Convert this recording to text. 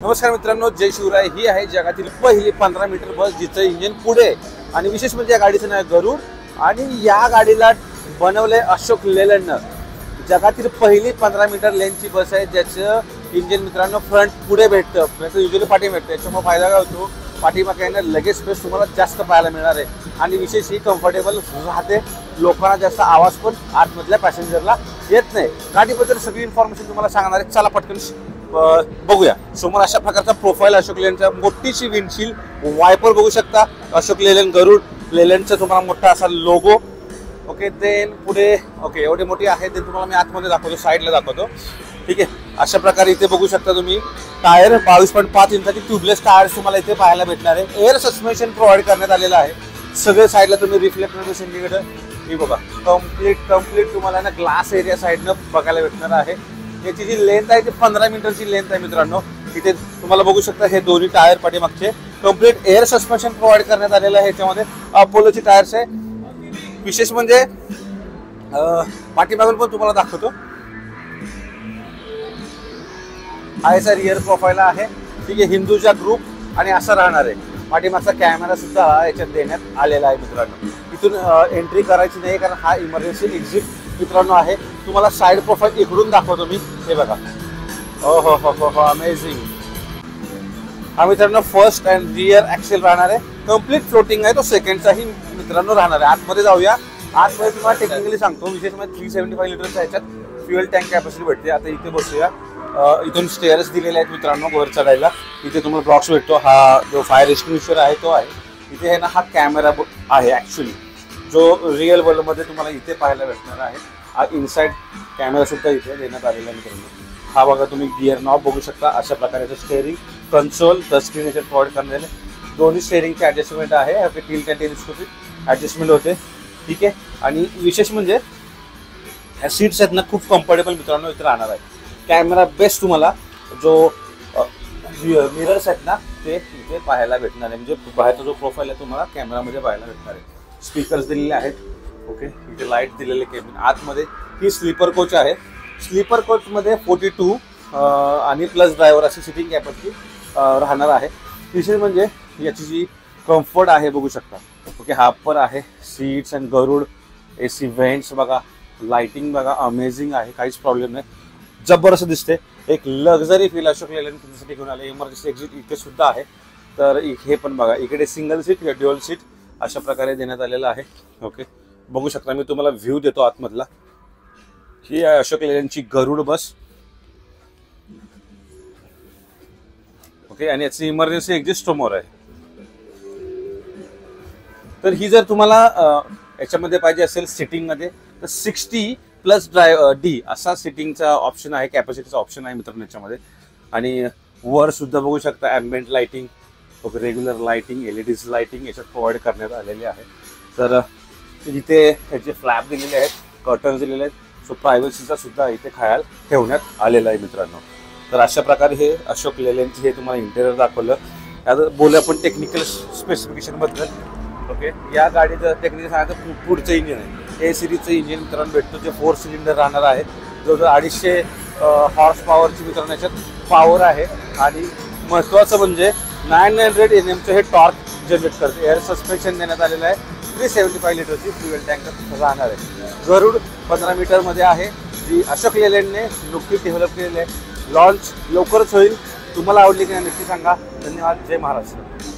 नमस्कार मित्रांनो, जय शिवराय। ही आहे जगातील पहिली 15 मीटर बस जिचं इंजिन पुढे आणि विशेष म्हणजे या गाडीचं नाव गरुड आणि या गाडीला बनवले अशोक लेलंडनं। जगातील पहिली 15 मीटर लेनची बस आहे ज्याचं इंजिन मित्रांनो फ्रंट पुढे भेटतं, म्हणजे युजली पाठी भेटतं। याच्यामुळे फायदा काय होतो, पाठीमागे येणार लगेच स्पेस तुम्हाला जास्त पाहायला मिळणार आहे आणि विशेष ही कम्फर्टेबल राहते। लोकांना जास्त आवाज पण आतमधल्या पॅसेंजरला येत नाही। गाडीबद्दल सगळी इन्फॉर्मेशन तुम्हाला सांगणार आहे, चला पटकन बघूया। समोर अशा प्रकारचा प्रोफाईल अशोक लेलंडचा, मोठीशी विंडशील, वायपर बघू शकता, अशोक लेलंड गरुड लेलंडचा तुम्हाला मोठा असा लोगो। ओके, देन पुढे ओके एवढी मोठी आहे, ते तुम्हाला मी आतमध्ये दाखवतो, साईडला दाखवतो। ठीक आहे, अशा प्रकारे इथे बघू शकता तुम्ही टायर 22.5 इंचाची ट्यूबलेस टायर्स तुम्हाला इथे पाहायला भेटणार आहे। एअर सस्पेन्शन प्रोव्हाइड करण्यात आलेलं आहे। सगळे साईडला तुम्ही रिफ्लेक्टर इंडिकेटर हे बघा, कम्प्लीट तुम्हाला ना ग्लास एरिया साईडनं बघायला भेटणार आहे। याची जी लेंथ आहे ती 15 मीटरची लेंथ आहे मित्रांनो। इथे तुम्हाला बघू शकता हे दोन्ही टायर पाठीमागचे कम्प्लीट एअर सस्पेन्शन प्रोव्हाइड करण्यात आलेलं आहे। याच्यामध्ये अपोलोची टायर्स आहे। विशेष म्हणजे पाठीमागून पण तुम्हाला दाखवतो, हा याचा रिअर प्रोफाईल आहे। ठीक आहे, हिंदूचा ग्रुप आणि असं राहणार आहे। पाठीमागचा कॅमेरा सुद्धा याच्यात देण्यात आलेला आहे मित्रांनो। इथून एंट्री करायची नाही कारण हा इमर्जन्सी एक्झिट मित्रांनो आहे। तुम्हाला साइड प्रोफाईल इकडून दाखवतो मी, हे बघा। ओ हो हो हो, अमेझिंग। हा मित्रांनो फर्स्ट अँड रिअर ॲक्सेल राहणार आहे। कम्प्लीट फ्लोटिंग आहे, तो सेकंडचाही मित्रांनो राहणार आहे। आतमध्ये जाऊया, आतमध्ये तुम्हाला टेक्निकली सांगतो। विशेष म्हणजे 375 लिटरच्या ह्याच्यात फ्युएल टँक कॅपॅसिटी भेटते। आता इथे बसूया, इथून स्टेअर्स दिलेले आहेत मित्रांनो वर चढायला। इथे तुम्हाला ब्लॉक्स भेटतो, हा जो फायर एक्सटिंग्विशर आहे तो आहे। इथे आहे ना हा कॅमेरा आहे ॲक्च्युली, जो रिअल वर्ल्डमध्ये तुम्हाला इथे पाहायला भेटणार आहे। हा इनसाइड कॅमेरा सुद्धा इथे देण्यात आलेला आहे मित्रांनो। हा बघा तुम्ही गिअर नॉब बघू शकता, अशा प्रकारचं स्टेअरिंग कन्सोल टच स्क्रीन याच्यात प्रोव्हाइड करण्यात आले। दोन्ही स्टेअरिंगचे ॲडजस्टमेंट आहे, टिल्ट अँड टेलिस्कोपिक ॲडजस्टमेंट होते। ठीक आहे, आणि विशेष म्हणजे ह्या सीट्स आहेत ना खूप कम्फर्टेबल मित्रांनो इथे राहणार आहे। कॅमेरा बेस्ट तुम्हाला जो मिरर्स आहेत ना ते इथे पाहायला भेटणार आहे, म्हणजे बाहेरचा जो प्रोफाईल आहे तुम्हाला कॅमेरामध्ये पाहायला भेटणार आहे। स्पीकर्स दिलेले आहेत। ओके, इथे लाईट दिलेले केबिन। आतमध्ये ही स्लीपर कोच आहे। स्लीपर कोचमध्ये 42 आणि प्लस ड्रायव्हर अशी सिटिंग कॅपॅसिटी राहणार आहे। विशेष म्हणजे याची जी कम्फर्ट आहे बघू शकता। ओके, हा अप्पर आहे, seats and Garuda AC vents बघा, लाइटिंग बघा, अमेझिंग आहे, काहीच प्रॉब्लेम नाही, जबरदस्त दिसते। एक लक्झरी फील अशोक लेलंड तुमच्यासाठी घेऊन आले। इमर्जन्सी एक्झिट इथे सुद्धा आहे, तर हे पण बघा, इकडे सिंगल सीट किंवा ड्युअल सीट अशा प्रकारे देण्यात आलेलं आहे। ओके, बघू शकता, मी तुम्हाला व्ह्यू देतो आतमधला। ही आहे अशोक लेलंडची गरुड बस। ओके, आणि याची इमर्जन्सी एक्झिट समोर आहे। तर ही जर तुम्हाला याच्यामध्ये पाहिजे असेल सिटिंगमध्ये तर 60 प्लस डी असा सिटिंगचा ऑप्शन आहे, कॅपॅसिटीचा ऑप्शन आहे मित्रांनो याच्यामध्ये। आणि वर सुद्धा बघू शकता ambient lighting, okay, regular lighting, LEDs lighting याच्यात प्रोव्हाइड करण्यात आलेली आहे। तर इथे ह्याचे फ्लॅप दिलेले आहेत, कर्टन्स दिलेले आहेत, सो प्रायव्हसीचा सुद्धा इथे ख्याल ठेवण्यात आलेला आहे मित्रांनो। तर अशा प्रकारे हे अशोक लेलंडचे हे तुम्हाला इंटेरियर दाखवलं। आता बोलूया आपण टेक्निकल स्पेसिफिकेशनबद्दल। ओके, या गाडीचं टेक्निकल सांगायचं पुढचं इंजिन आहे, A सिरीजचं इंजिन मित्रांनो भेटतो, जे 4 सिलेंडर राहणार आहे। जवळजवळ 250 हॉर्स पॉवरची मित्रांनो याच्यात पॉवर आहे। आणि महत्त्वाचं म्हणजे 900 NMचं हे टॉर्क जनरेट करते। एअर सस्पेन्शन देण्यात आलेलं आहे। 375 लिटरची फ्युएल टँकर राहणार आहे। गरुड 15 मीटरमध्ये आहे, जी अशोक लेलंडने नुकतीच डेव्हलप केलेली आहे। लॉन्च लवकरच होईल। तुम्हाला आवडली की नाही नक्की सांगा। धन्यवाद, जय महाराष्ट्र।